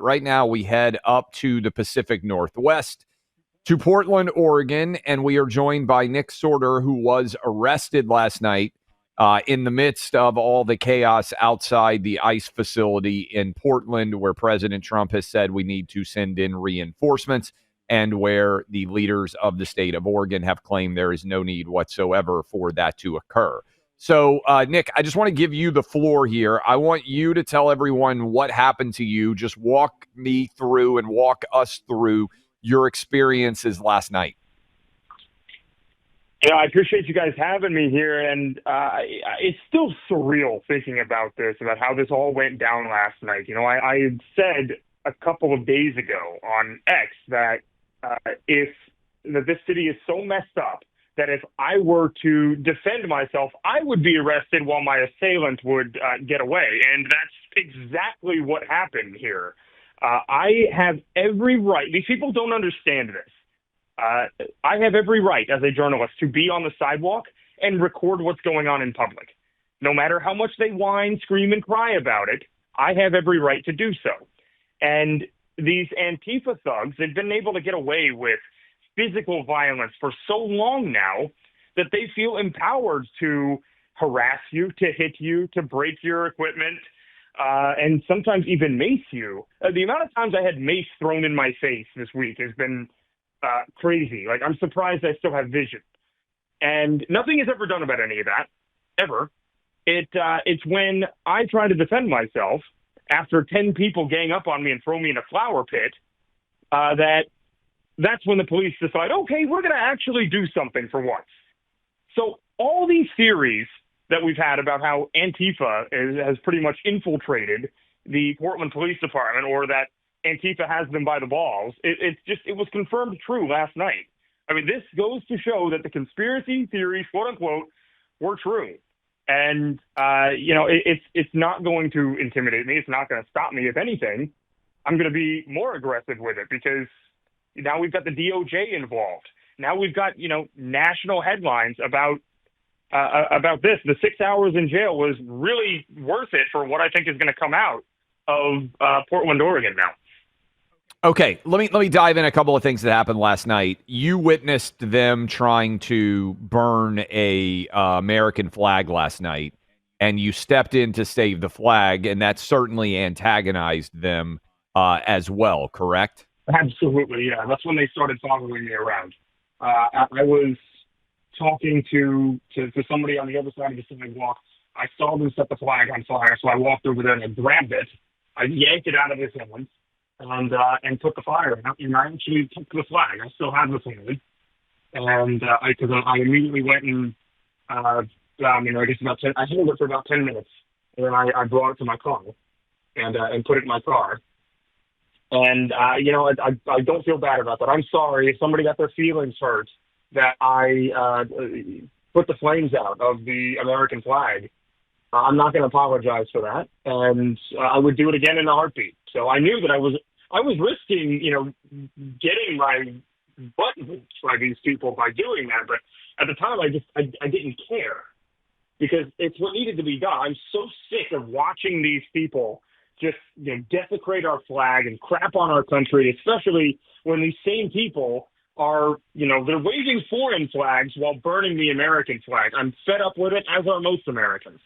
right now we head up to the Pacific Northwest to Portland, Oregon, and we are joined by Nick Sortor, who was arrested last night in the midst of all the chaos outside the ICE facility in Portland, where President Trump has said we need to send in reinforcements, and where the leaders of the state of Oregon have claimed there is no need whatsoever for that to occur. So, Nick, I just want to give you the floor here. I want you to tell everyone what happened to you. Just walk me through and walk us through your experiences last night. Yeah, I appreciate you guys having me here, and it's still surreal thinking about this, about how this all went down last night. I had said a couple of days ago on X that this city is so messed up that if I were to defend myself, I would be arrested while my assailant would get away, and that's exactly what happened here. I have every right. These people don't understand this. I have every right as a journalist to be on the sidewalk and record what's going on in public. No matter how much they whine, scream, and cry about it, I have every right to do so. And these Antifa thugs have been able to get away with physical violence for so long now that they feel empowered to harass you, to hit you, to break your equipment, and sometimes even mace you. The amount of times I had mace thrown in my face this week has been crazy. Like, I'm surprised I still have vision. And nothing is ever done about any of that, ever. It's when I try to defend myself after 10 people gang up on me and throw me in a flower pit, that's when the police decide, okay, we're going to actually do something for once. So all these theories that we've had about how Antifa has pretty much infiltrated the Portland Police Department, or that Antifa has them by the balls, it was confirmed true last night. I mean, this goes to show that the conspiracy theories, quote unquote, were true. And, it's not going to intimidate me. It's not going to stop me. If anything, I'm going to be more aggressive with it, because now we've got the DOJ involved. Now we've got, national headlines about this. The 6 hours in jail was really worth it for what I think is going to come out of Portland, Oregon now. Okay, let me dive in a couple of things that happened last night. You witnessed them trying to burn a American flag last night, and you stepped in to save the flag, and that certainly antagonized them as well, correct? Absolutely, yeah. That's when they started following me around. I was talking to somebody on the other side of the sidewalk. I saw them set the flag on fire, so I walked over there and I grabbed it. I yanked it out of his hands and put the fire out. And I actually took the flag. I still have the flag. And I immediately went and, I held it for about 10 minutes. And then I brought it to my car and put it in my car. And, I don't feel bad about that. I'm sorry if somebody got their feelings hurt that I put the flames out of the American flag. I'm not going to apologize for that. And I would do it again in a heartbeat. So I knew that I was risking, getting my butt whooped by these people by doing that. But at the time, I didn't care, because it's what needed to be done. I'm so sick of watching these people just desecrate our flag and crap on our country, especially when these same people are, they're waving foreign flags while burning the American flag. I'm fed up with it, as are most Americans.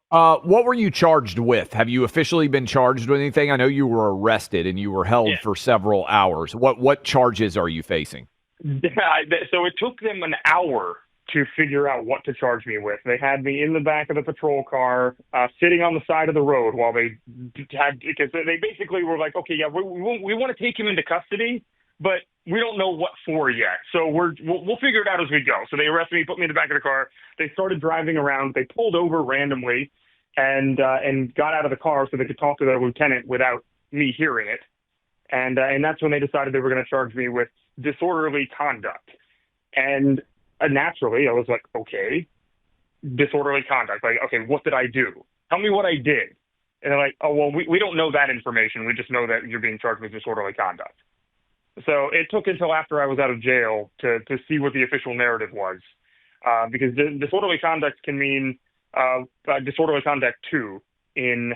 What were you charged with? Have you officially been charged with anything? I know you were arrested and you were held for several hours. What charges are you facing? So it took them an hour to figure out what to charge me with. They had me in the back of the patrol car, sitting on the side of the road while because they basically were like, okay, yeah, we want to take him into custody, but we don't know what for yet. So we'll figure it out as we go. So they arrested me, put me in the back of the car. They started driving around. They pulled over randomly and got out of the car so they could talk to their lieutenant without me hearing it. And that's when they decided they were going to charge me with disorderly conduct. And naturally, I was like, okay, disorderly conduct. Like, okay, what did I do? Tell me what I did. And they're like, oh, well, we don't know that information. We just know that you're being charged with disorderly conduct. So it took until after I was out of jail to see what the official narrative was, because disorderly conduct can mean disorderly conduct 2 in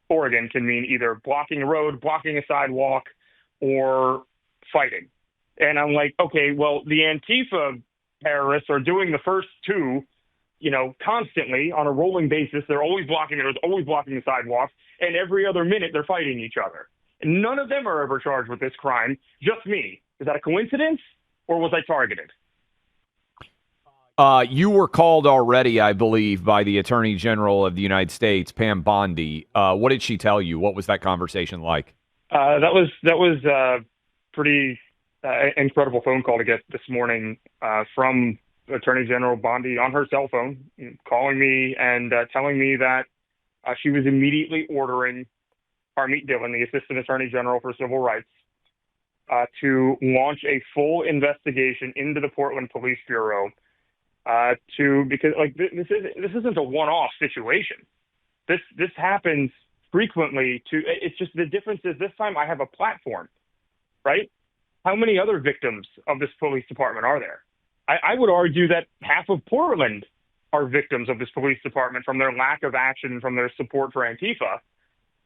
Oregon can mean either blocking a road, blocking a sidewalk, or fighting. And I'm like, okay, well, the Antifa terrorists are doing the first two, constantly on a rolling basis. They're always blocking the roads, always blocking the sidewalks, and every other minute they're fighting each other. And none of them are ever charged with this crime, just me. Is that a coincidence, or was I targeted? You were called already, I believe, by the Attorney General of the United States, Pam Bondi. What did she tell you? What was that conversation like? That was a pretty incredible phone call to get this morning from Attorney General Bondi on her cell phone, calling me and telling me that she was immediately ordering Harmeet Dillon, the Assistant Attorney General for Civil Rights, to launch a full investigation into the Portland Police Bureau. Because this isn't a one-off situation. This happens frequently. It's just the difference is this time I have a platform, right? How many other victims of this police department are there? I would argue that half of Portland are victims of this police department from their lack of action, from their support for Antifa.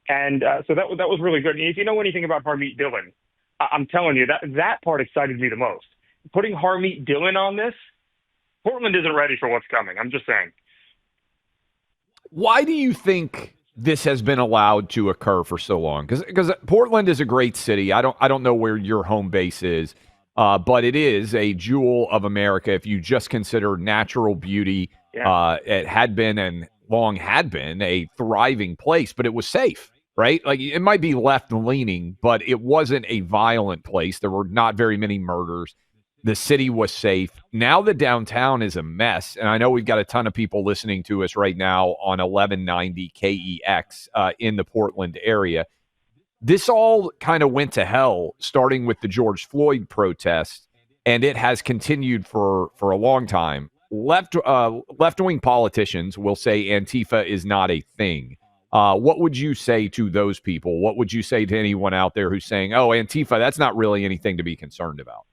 And so that was really good. And if you know anything about Harmeet Dillon, I'm telling you, that part excited me the most. Putting Harmeet Dillon on this, Portland isn't ready for what's coming. I'm just saying. Why do you think this has been allowed to occur for so long? Because Portland is a great city. I don't know where your home base is, but it is a jewel of America. If you just consider natural beauty, it had been and long had been a thriving place, but it was safe, right? Like it might be left leaning, but it wasn't a violent place. There were not very many murders. The city was safe. Now the downtown is a mess. And I know we've got a ton of people listening to us right now on 1190 KEX in the Portland area. This all kind of went to hell, starting with the George Floyd protest, and it has continued for a long time. Left-wing politicians will say Antifa is not a thing. What would you say to those people? What would you say to anyone out there who's saying, oh, Antifa, that's not really anything to be concerned about?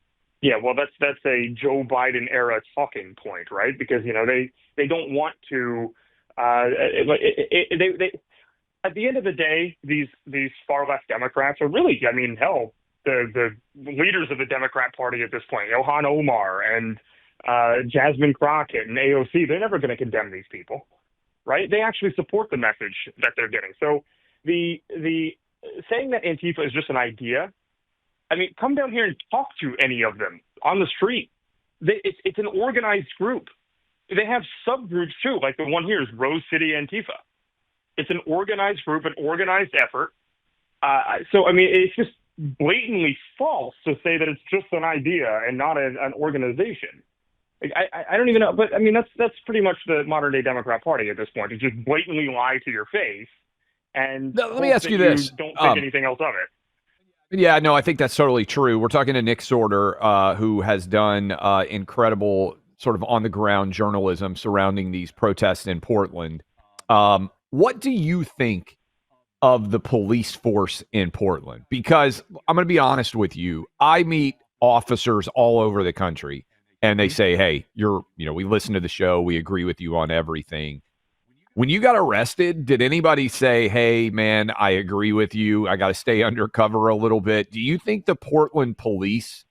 Yeah, well, that's a Joe Biden era talking point, right? Because they don't want to. They at the end of the day, these far left Democrats are really, hell, the leaders of the Democrat Party at this point, Ilhan Omar and Jasmine Crockett and AOC, they're never going to condemn these people, right? They actually support the message that they're getting. So the saying that Antifa is just an idea. Come down here and talk to any of them on the street. It's an organized group. They have subgroups too, like the one here is Rose City Antifa. It's an organized group, an organized effort. It's just blatantly false to say that it's just an idea and not an organization. I don't even know, but that's pretty much the modern day Democrat Party at this point. To just blatantly lie to your face and let me ask you this: don't think anything else of it. Yeah, no, I think that's totally true. We're talking to Nick Sortor, who has done incredible sort of on-the-ground journalism surrounding these protests in Portland. What do you think of the police force in Portland? Because I'm going to be honest with you. I meet officers all over the country, and they say, hey, we listen to the show. We agree with you on everything. When you got arrested, did anybody say, hey, man, I agree with you. I got to stay undercover a little bit? Do you think the Portland police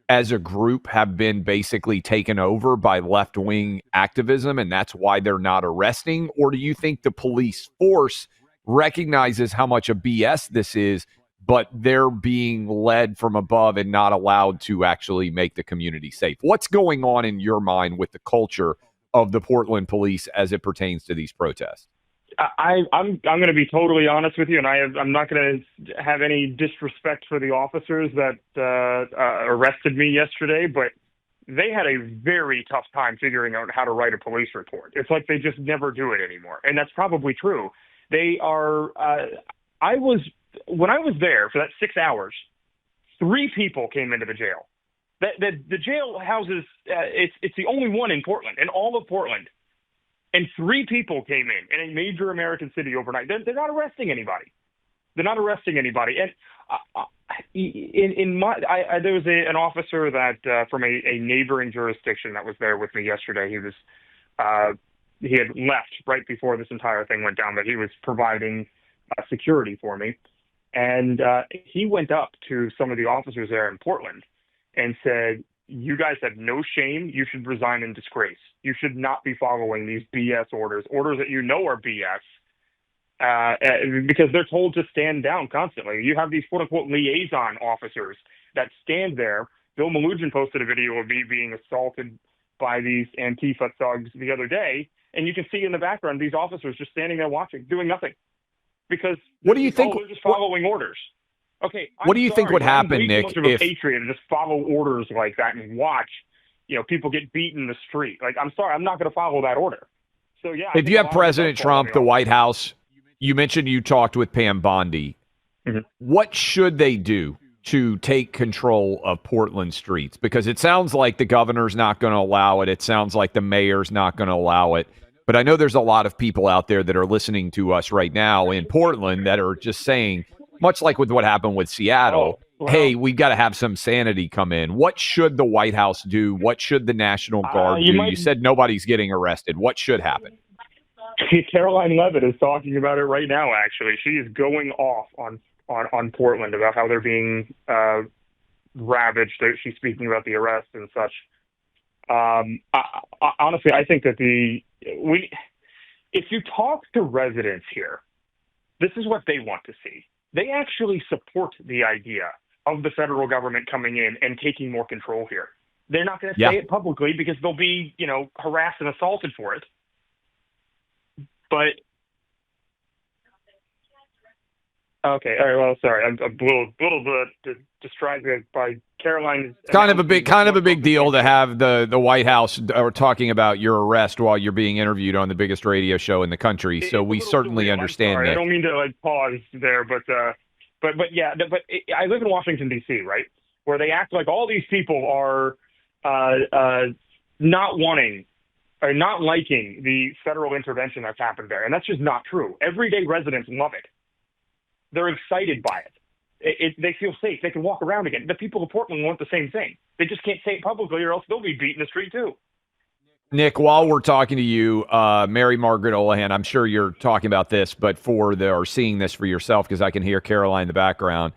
as a group have been basically taken over by left-wing activism and that's why they're not arresting? Or do you think the police force recognizes how much of BS this is, but they're being led from above and not allowed to actually make the community safe? What's going on in your mind with the culture of the Portland police as it pertains to these protests? I'm going to be totally honest with you, and I'm not going to have any disrespect for the officers that arrested me yesterday, but they had a very tough time figuring out how to write a police report. It's like they just never do it anymore, and that's probably true. They are. When I was there for that 6 hours, 3 people came into the jail. The jail houses, it's the only one in Portland, in all of Portland. And 3 people came in a major American city overnight. They're not arresting anybody. They're not arresting anybody. And there was an officer that from a neighboring jurisdiction that was there with me yesterday. He had left right before this entire thing went down, but he was providing security for me. And he went up to some of the officers there in Portland and said, "You guys have no shame. You should resign in disgrace. You should not be following these BS orders that you know are BS, because they're told to stand down constantly. You have these quote-unquote liaison officers that stand there." Bill Malugin posted a video of me being assaulted by these Antifa thugs the other day, and you can see in the background these officers just standing there watching, doing nothing. Because what do you think? They're just following orders. Okay. What do you think would happen, Nick, much of a patriot and just follow orders like that and watch, people get beaten in the street? Like, I'm sorry, I'm not going to follow that order. So yeah. If you have President Trump, the White House, you mentioned you talked with Pam Bondi. Mm-hmm. What should they do to take control of Portland streets? Because it sounds like the governor's not going to allow it. It sounds like the mayor's not going to allow it. But I know there's a lot of people out there that are listening to us right now in Portland that are just saying, much like with what happened with Seattle, hey, we've got to have some sanity come in. What should the White House do? What should the National Guard do? You said nobody's getting arrested. What should happen? Caroline Leavitt is talking about it right now, actually. She is going off on Portland about how they're being ravaged. She's speaking about the arrest and such. Honestly, I think that if you talk to residents here, this is what they want to see. They actually support the idea of the federal government coming in and taking more control here. They're not going to say it publicly because they'll be, harassed and assaulted for it. But okay, all right. Well, sorry, I'm a little bit distracted by Caroline. Kind of a big deal to have the White House talking about your arrest while you're being interviewed on the biggest radio show in the country. So we certainly understand that. I don't mean to pause there, but yeah, but I live in Washington D.C., right, where they act like all these people are not wanting or not liking the federal intervention that's happened there, and that's just not true. Everyday residents love it. They're excited by it. They feel safe. They can walk around again. The people of Portland want the same thing. They just can't say it publicly or else they'll be beat in the street too. Nick, while we're talking to you, Mary Margaret Olahan, I'm sure you're talking about this, but seeing this for yourself, because I can hear Caroline in the background.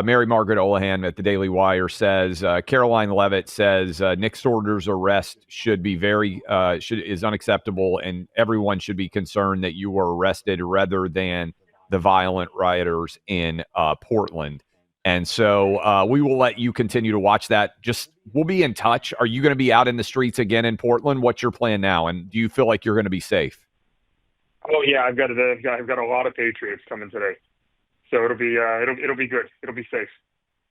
Mary Margaret Olahan at the Daily Wire says, Caroline Leavitt says, Nick Sortor's arrest should be is unacceptable, and everyone should be concerned that you were arrested rather than the violent rioters in Portland. And so we will let you continue to watch that. We'll be in touch. Are you going to be out in the streets again in Portland? What's your plan now? And do you feel like you're going to be safe? Oh yeah, I've got a lot of patriots coming today, so it'll be good. It'll be safe.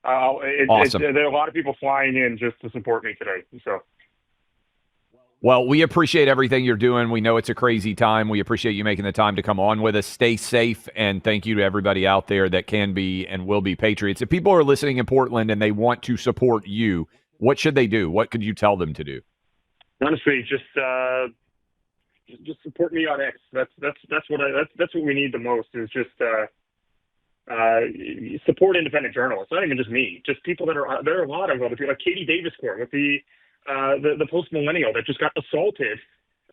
Awesome. There are a lot of people flying in just to support me today. So. Well, we appreciate everything you're doing. We know it's a crazy time. We appreciate you making the time to come on with us. Stay safe, and thank you to everybody out there that can be and will be patriots. If people are listening in Portland and they want to support you, what should they do? What could you tell them to do? Honestly, just support me on X. That's what we need the most. Is just support independent journalists. Not even just me. Just people there are a lot of other people, like Katie Davis Court with the post-millennial that just got assaulted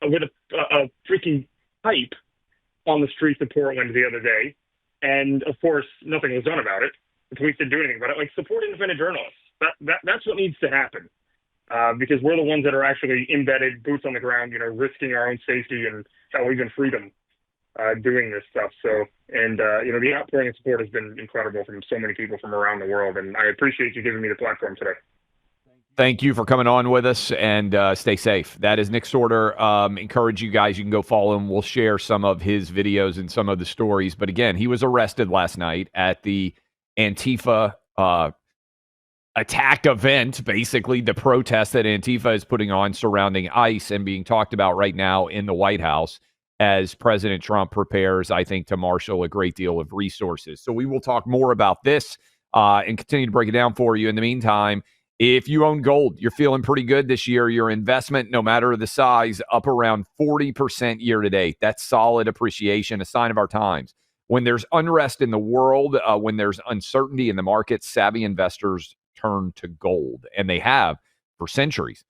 with a freaking pipe on the streets of Portland the other day. And, of course, nothing was done about it. The police didn't do anything about it. Like, support independent journalists. That's what needs to happen, because we're the ones that are actually embedded, boots on the ground, risking our own safety and even freedom doing this stuff. So, and, the outpouring of support has been incredible from so many people from around the world. And I appreciate you giving me the platform today. Thank you for coming on with us, and stay safe. That is Nick Sortor. Encourage you guys. You can go follow him. We'll share some of his videos and some of the stories. But again, he was arrested last night at the Antifa attack event, basically the protest that Antifa is putting on surrounding ICE and being talked about right now in the White House as President Trump prepares, I think, to marshal a great deal of resources. So we will talk more about this and continue to break it down for you. In the meantime, if you own gold, you're feeling pretty good this year. Your investment, no matter the size, up around 40% year to date. That's solid appreciation, a sign of our times. When there's unrest in the world, when there's uncertainty in the market, savvy investors turn to gold, and they have for centuries.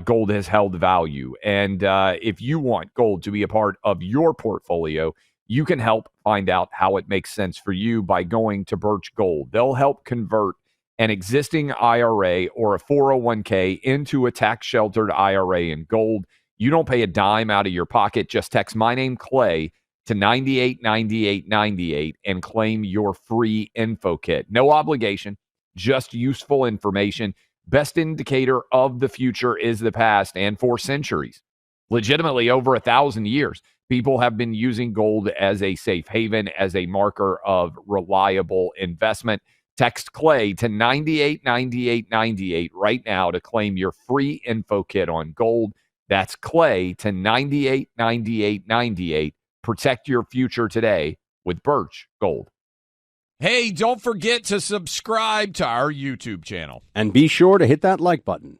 Gold has held value. And if you want gold to be a part of your portfolio, You can help find out how it makes sense for you by going to Birch Gold. They'll help convert an existing IRA or a 401k into a tax-sheltered IRA in gold. You don't pay a dime out of your pocket. Just text my name, Clay, to 989898 and claim your free info kit. No obligation, just useful information. Best indicator of the future is the past, and for centuries, legitimately over 1,000 years, people have been using gold as a safe haven, as a marker of reliable investment. Text Clay to 989898 right now to claim your free info kit on gold. That's Clay to 989898. Protect your future today with Birch Gold. Hey, don't forget to subscribe to our YouTube channel. And be sure to hit that like button.